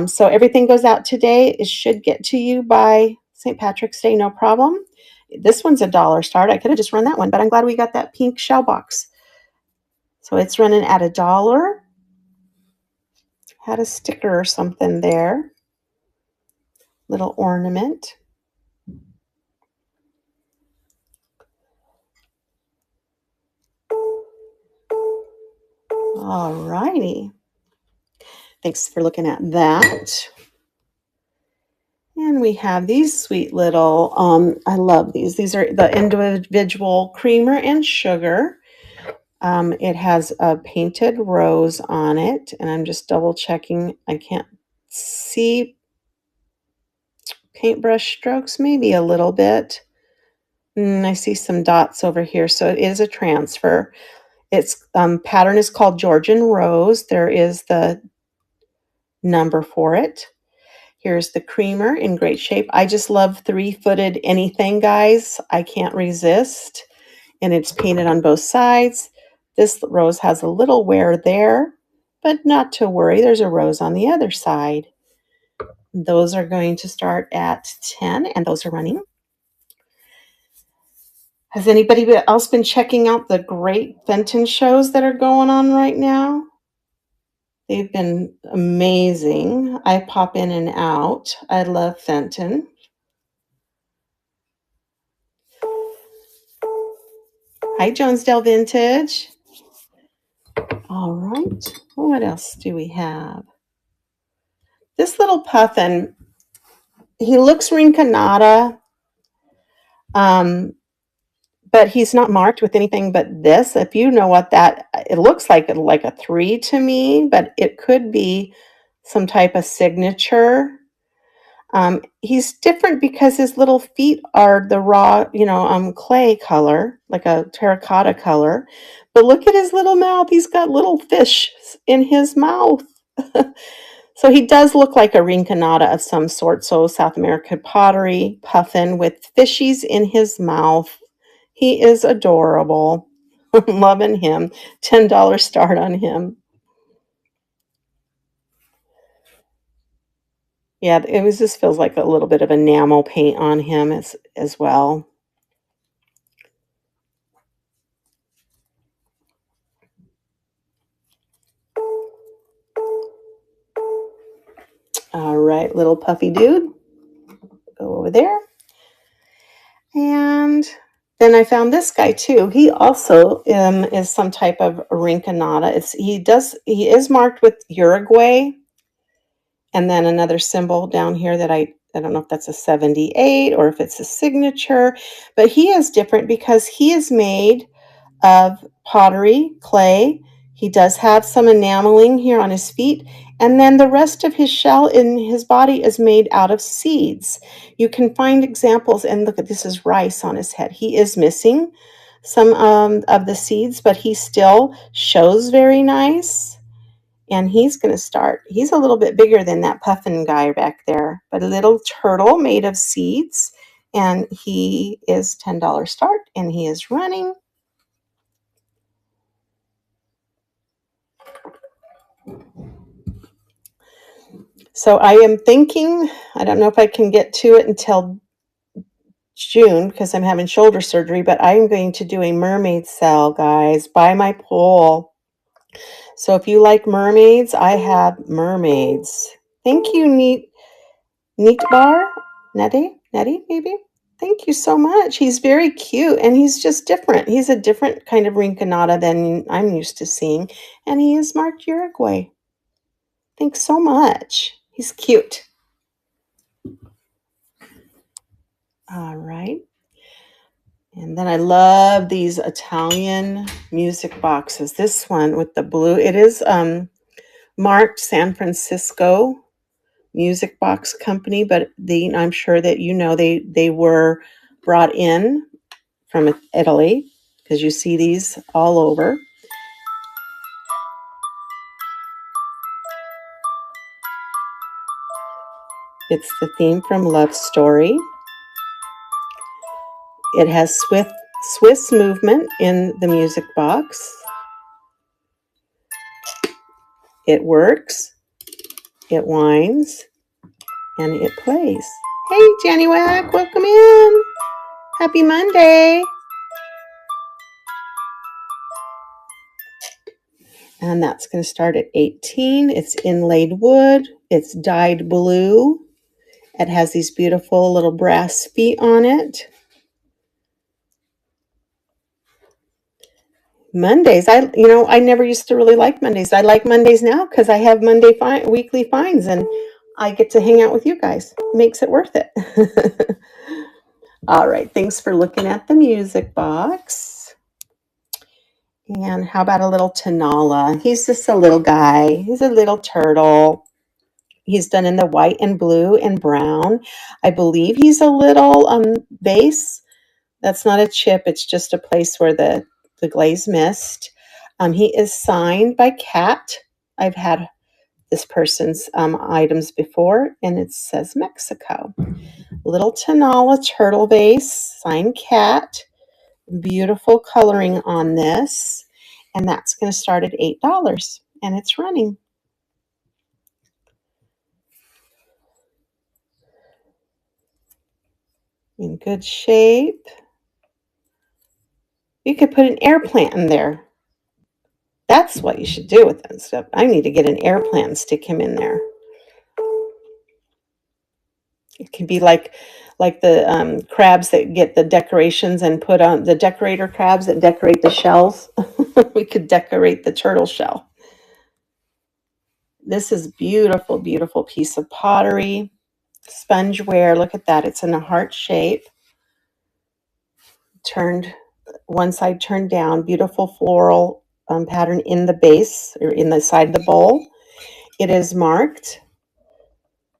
So everything goes out today. It should get to you by St. Patrick's Day, no problem. This one's $1 start. I could have just run that one, but I'm glad we got that pink shell box. So it's running at $1. Had a sticker or something there. Little ornament. All righty. Thanks for looking at that. And we have these sweet little, I love these. These are the individual creamer and sugar. It has a painted rose on it, and I'm just double checking. I can't see paintbrush strokes, maybe a little bit. I see some dots over here, so it is a transfer. Its pattern is called Georgian Rose. There is the number for it. Here's the creamer in great shape. I just love three-footed anything, guys. I can't resist. And it's painted on both sides. This rose has a little wear there, but not to worry. There's a rose on the other side. Those are going to start at 10, and those are running. Has anybody else been checking out the great Fenton shows that are going on right now? They've been amazing. I pop in and out. I love Fenton. Hi, Jonesdale Vintage. All right. What else do we have? This little puffin, he looks rinconada, but he's not marked with anything but this. If you know what that, it looks like a 3 to me, but it could be some type of signature. He's different because his little feet are the raw, clay color, like a terracotta color. But look at his little mouth. He's got little fish in his mouth. So he does look like a rinconada of some sort. So South American pottery, puffin with fishies in his mouth. He is adorable. I'm loving him. $10 start on him. Yeah, just feels like a little bit of enamel paint on him as well. All right, little puffy dude. Go over there. And then I found this guy too. He also is some type of rinconada. He is marked with Uruguay. And then another symbol down here that I don't know if that's a 78 or if it's a signature, but he is different because he is made of pottery, clay. He does have some enameling here on his feet, and then the rest of his shell in his body is made out of seeds. You can find examples, and look at this is rice on his head. He is missing some of the seeds, but he still shows very nice. And he's going to start. He's a little bit bigger than that puffin guy back there, but a little turtle made of seeds. And he is $10 start, and he is running. So I am thinking, I don't know if I can get to it until June because I'm having shoulder surgery, but I'm going to do a mermaid sale, guys, by my pool. So if you like mermaids, I have mermaids. Thank you, Neat Bar, Nettie, maybe. Thank you so much. He's very cute, and he's just different. He's a different kind of rinconada than I'm used to seeing, and he is marked Uruguay. Thanks so much. He's cute. All right. And then I love these Italian music boxes. This one with the blue, it is marked San Francisco Music Box Company, but I'm sure that they were brought in from Italy because you see these all over. It's the theme from Love Story. It has Swiss movement in the music box. It works, it whines, and it plays. Hey, Jenny Wack, welcome in. Happy Monday. And that's going to start at 18. It's inlaid wood. It's dyed blue. It has these beautiful little brass feet on it. Mondays, I never used to really like Mondays. I like Mondays now because I have weekly finds, and I get to hang out with you guys. Makes it worth it. All right, thanks for looking at the music box. And how about a little Tonala? He's just a little guy. He's a little turtle. He's done in the white and blue and brown. I believe he's a little base. That's not a chip. It's just a place where the glaze missed. He is signed by Kat. I've had this person's items before, and it says Mexico. Little Tonala turtle vase, signed cat. Beautiful coloring on this, and that's going to start at $8, and it's running. In good shape. You could put an air plant in there. That's what you should do with that stuff. I need to get an air plant and stick him in there. It can be like the crabs that get the decorations and put on the decorator crabs that decorate the shells. We could decorate the turtle shell. This is beautiful, beautiful piece of pottery. Spongeware, look at that. It's in a heart shape. Turned, one side turned down. Beautiful floral pattern in the base or in the side of the bowl. It is marked.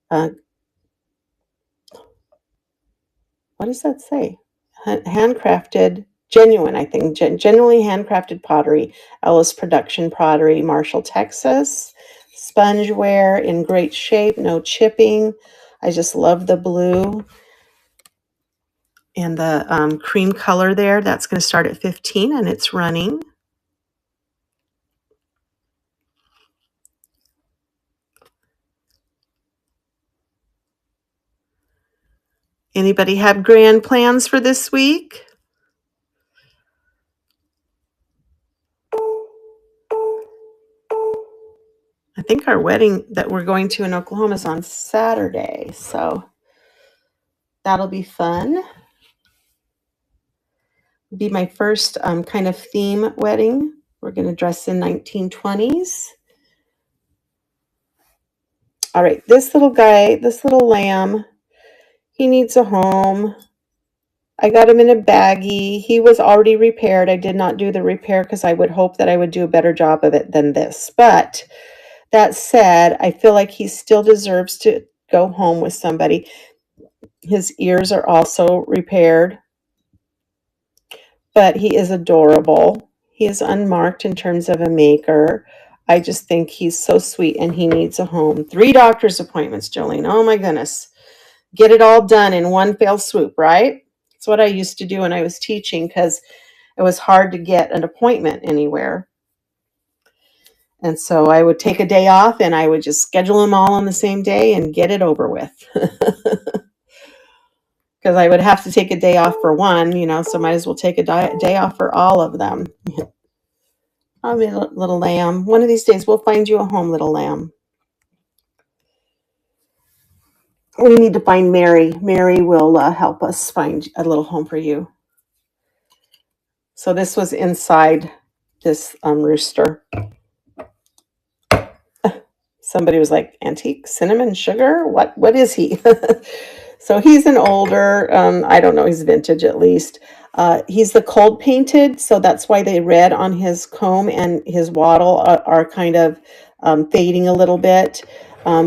What does that say? Handcrafted, genuine, I think. Genuinely handcrafted pottery. Ellis Production Pottery, Marshall, Texas. Spongeware in great shape, no chipping. I just love the blue and the cream color there. That's going to start at 15 and it's running. Anybody have grand plans for this week? I think our wedding that we're going to in Oklahoma is on Saturday, so that'll be fun. It'll be my first kind of theme wedding. We're going to dress in 1920s. All right, this little guy, this little lamb, he needs a home. I got him in a baggie. He was already repaired. I did not do the repair because I would hope that I would do a better job of it than this. But that said, I feel like he still deserves to go home with somebody. His ears are also repaired, but he is adorable. He is unmarked in terms of a maker. I just think he's so sweet and he needs a home. 3 doctor's appointments, Jolene. Oh my goodness. Get it all done in one fell swoop, right? It's what I used to do when I was teaching because it was hard to get an appointment anywhere. And so I would take a day off and I would just schedule them all on the same day and get it over with. Because I would have to take a day off for one, so might as well take a day off for all of them. Oh, little lamb. One of these days we'll find you a home, little lamb. We need to find Mary. Mary will help us find a little home for you. So this was inside this rooster. Somebody was like, antique cinnamon sugar? What is he? So he's an older, I don't know, he's vintage at least. He's the cold painted, so that's why the red on his comb and his wattle are kind of fading a little bit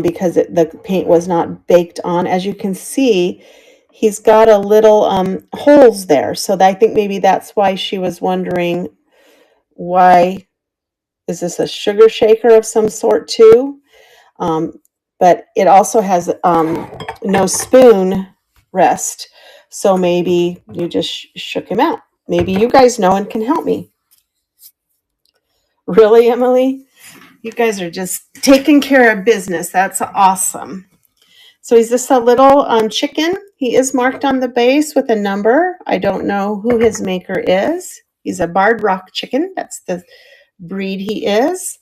because the paint was not baked on. As you can see, he's got a little holes there. So I think maybe that's why she was wondering, why is this a sugar shaker of some sort too? But it also has no spoon rest. So maybe you just shook him out. Maybe you guys know and can help me. Really, Emily? You guys are just taking care of business. That's awesome. So he's just a little chicken. He is marked on the base with a number. I don't know who his maker is. He's a Barred Rock chicken. That's the breed he is.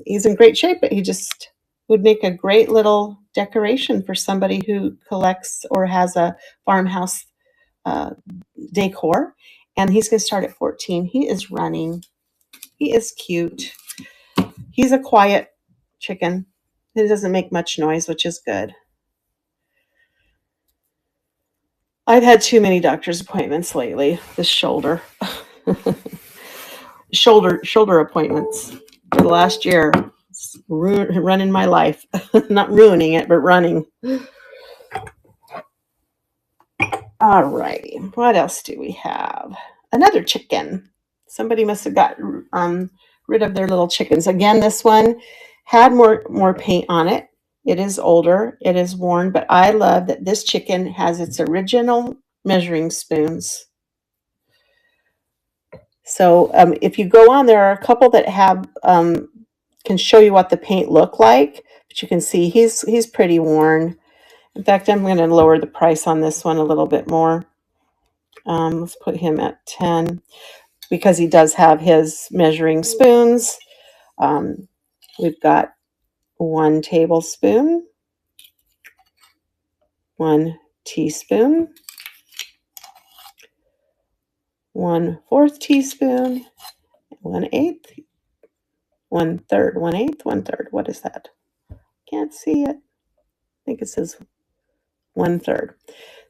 He's in great shape, but he just would make a great little decoration for somebody who collects or has a farmhouse decor. And he's going to start at 14. He is running. He is cute. He's a quiet chicken. He doesn't make much noise, which is good. I've had too many doctor's appointments lately. This shoulder. shoulder appointments for the last year. Running my life. Not ruining it, but running. All righty. What else do we have? Another chicken. Somebody must have got rid of their little chickens. Again, this one Had more paint on it. It is older, it is worn, but I love that this chicken has its original measuring spoons. So if you go on, there are a couple that have can show you what the paint looked like, but you can see he's pretty worn. In fact, I'm going to lower the price on this one a little bit more. Let's put him at 10 because he does have his measuring spoons. We've got 1 tablespoon, 1 teaspoon, 1/4 teaspoon, 1/8, 1/3, 1/8, 1/3. What is that? Can't see it. I think it says 1/3.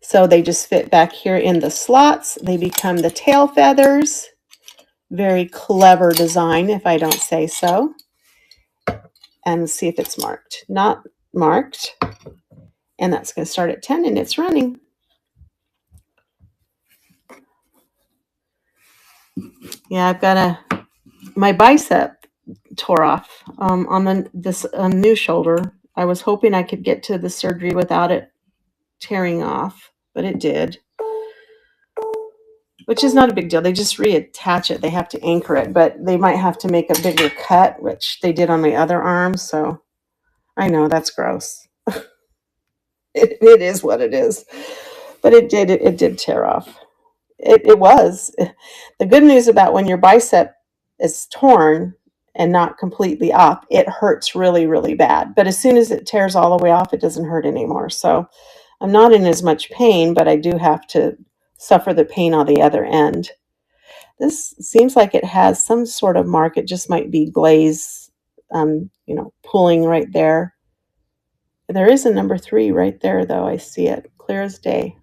So they just fit back here in the slots. They become the tail feathers. Very clever design, if I don't say so. And see if it's marked. Not marked. And that's going to start at 10 and it's running. Yeah, I've got my bicep tore off on this new shoulder. I was hoping I could get to the surgery without it tearing off, but it did, which is not a big deal. They just reattach it. They have to anchor it, but they might have to make a bigger cut, which they did on my other arm. So I know that's gross. It is what it is, but it did tear off. It was. The good news about when your bicep is torn and not completely off, it hurts really, really bad. But as soon as it tears all the way off, it doesn't hurt anymore. So I'm not in as much pain, but I do have to suffer the pain on the other end. This seems like it has some sort of mark. It just might be glaze, pulling right there. There is a number 3 right there, though. I see it clear as day.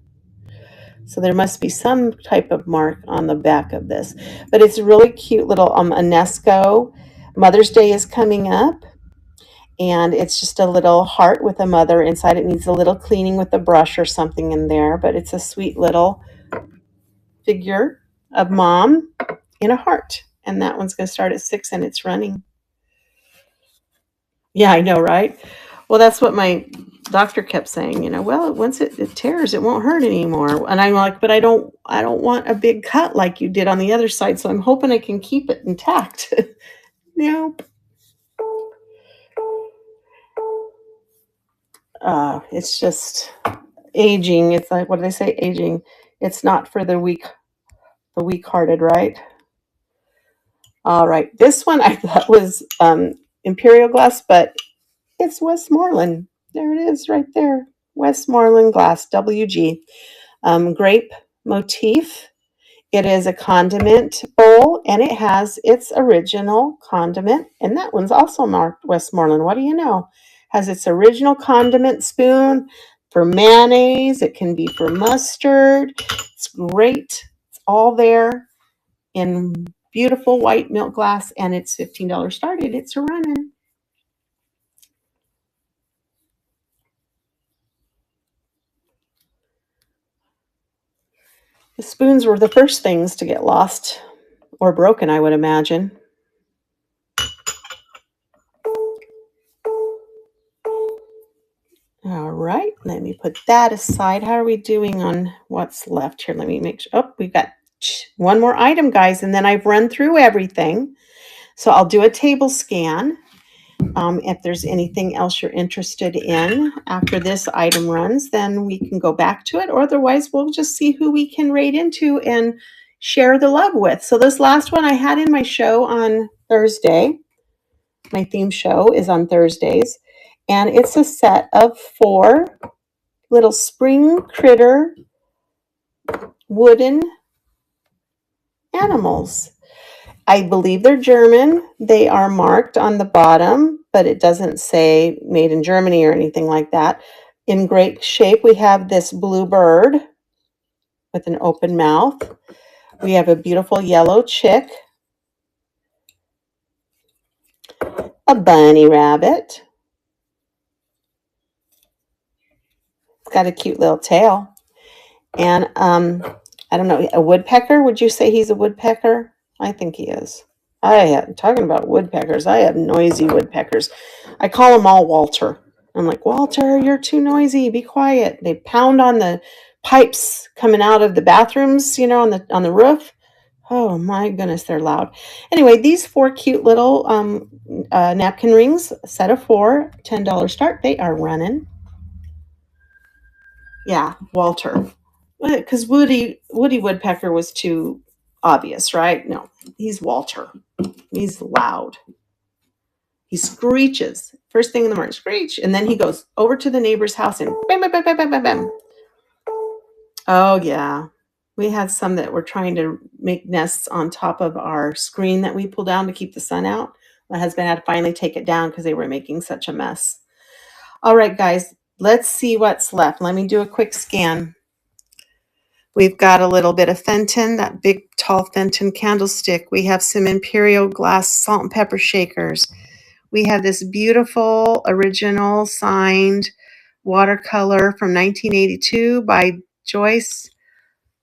So there must be some type of mark on the back of this. But it's a really cute little UNESCO. Mother's Day is coming up. And it's just a little heart with a mother inside. It needs a little cleaning with a brush or something in there. But it's a sweet little figure of mom in a heart. And that one's going to start at 6 and it's running. Yeah, I know, right? Well, that's what my doctor kept saying, well, once it tears, it won't hurt anymore. And I'm like, but I don't want a big cut like you did on the other side. So I'm hoping I can keep it intact. Nope. It's just aging. It's like, what do they say? Aging. It's not for the weak-hearted, right? All right. This one I thought was Imperial glass, but it's Westmoreland. There it is right there. Westmoreland glass, WG. Grape motif. It is a condiment bowl, and it has its original condiment. And that one's also marked Westmoreland. What do you know? Has its original condiment spoon for mayonnaise. It can be for mustard. It's great. It's all there in beautiful white milk glass, and it's $15 started. It's running. The spoons were the first things to get lost or broken, I would imagine. All right, let me put that aside. How are we doing on what's left here? Let me make sure. Oh, we've got one more item, guys, and then I've run through everything. So I'll do a table scan. If there's anything else you're interested in after this item runs, then we can go back to it. Or otherwise, we'll just see who we can raid into and share the love with. So this last one I had in my show on Thursday. My theme show is on Thursdays. And it's a set of 4 little spring critter wooden animals. I believe they're German. They are marked on the bottom, but it doesn't say made in Germany or anything like that. In great shape, we have this blue bird with an open mouth. We have a beautiful yellow chick, a bunny rabbit. It's got a cute little tail. And I don't know, a woodpecker? Would you say he's a woodpecker? I think he is. I am talking about woodpeckers. I have noisy woodpeckers. I call them all Walter. I'm like, Walter, you're too noisy. Be quiet. They pound on the pipes coming out of the bathrooms, on the roof. Oh my goodness, they're loud. Anyway, these four cute little napkin rings, set of four, $10 start. They are running. Yeah, Walter. Because Woody Woodpecker was too obvious, right? No, he's Walter. He's loud. He screeches first thing in the morning, screech, and then he goes over to the neighbor's house and bam, bam, bam, bam, bam, bam, bam. Oh yeah, we had some that were trying to make nests on top of our screen that we pull down to keep the sun out. My husband had to finally take it down because they were making such a mess. All right, guys, let's see what's left. Let me do a quick scan. We've got a little bit of Fenton, that big tall Fenton candlestick. We have some Imperial glass salt and pepper shakers. We have this beautiful original signed watercolor from 1982 by Joyce.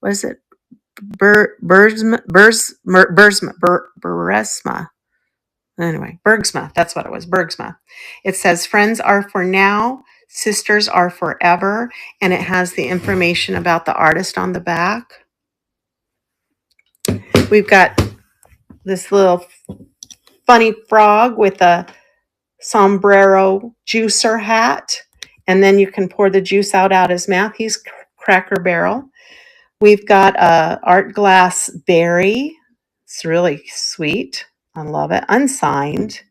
What is it? Bergsma. Anyway, Bergsma. That's what it was. Bergsma. It says, "Friends are for now, sisters are forever," and it has the information about the artist on the back. We've got this little funny frog with a sombrero juicer hat, and then you can pour the juice out his mouth. He's Cracker Barrel. We've got a art glass berry. It's really sweet. I love it. Unsigned.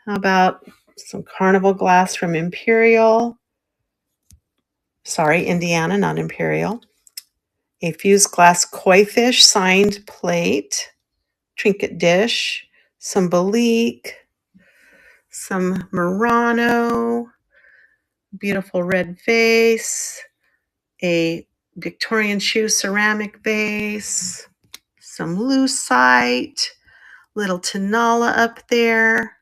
How about some carnival glass from Imperial? Sorry, Indiana, not Imperial. A fused glass koi fish signed plate, trinket dish, some Balique, some Murano, beautiful red vase, a Victorian shoe ceramic vase, some lucite, little Tonala up there.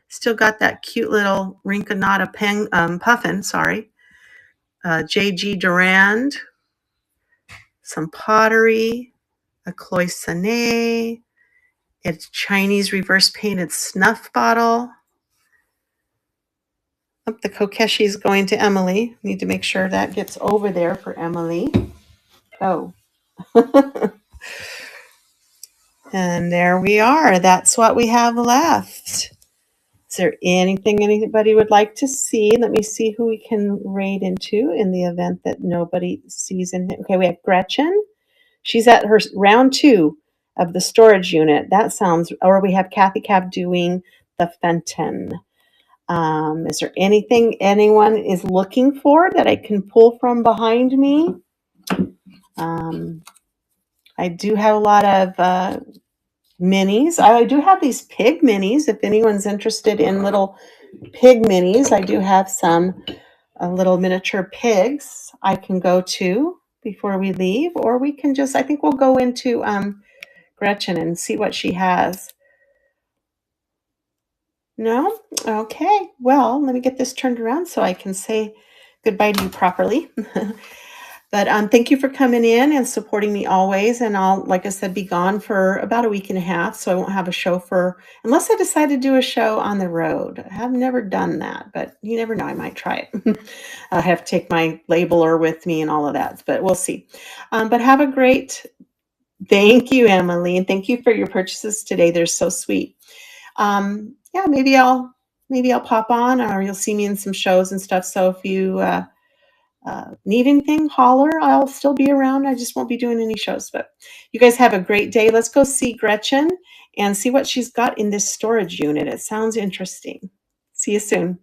Still got that cute little Rinconada puffin, J.G. Durand, some pottery, a cloisonne, a Chinese reverse painted snuff bottle. Oh, the Kokeshi is going to Emily. Need to make sure that gets over there for Emily. Oh. And there we are. That's what we have left. Is there anything anybody would like to see? Let me see who we can raid into in the event that nobody sees anything. Okay, we have Gretchen. She's at her round 2 of the storage unit. That sounds, or we have Kathy Cab doing the Fenton. Is there anything anyone is looking for that I can pull from behind me? I do have a lot of minis. I do have these pig minis. If anyone's interested in little pig minis, I do have some little miniature pigs I can go to before we leave, or we can just, I think we'll go into Gretchen and see what she has. No? Okay. Well, let me get this turned around so I can say goodbye to you properly. But thank you for coming in and supporting me always. And I'll, like I said, be gone for about a week and a half. So I won't have a show unless I decide to do a show on the road. I have never done that, but you never know. I might try it. I have to take my labeler with me and all of that, but we'll see. But have a great, thank you, Emily. And thank you for your purchases today. They're so sweet. Yeah, maybe I'll pop on, or you'll see me in some shows and stuff. So if you need anything, holler. I'll still be around. I just won't be doing any shows. But you guys have a great day. Let's go see Gretchen and see what she's got in this storage unit. It sounds interesting. See you soon.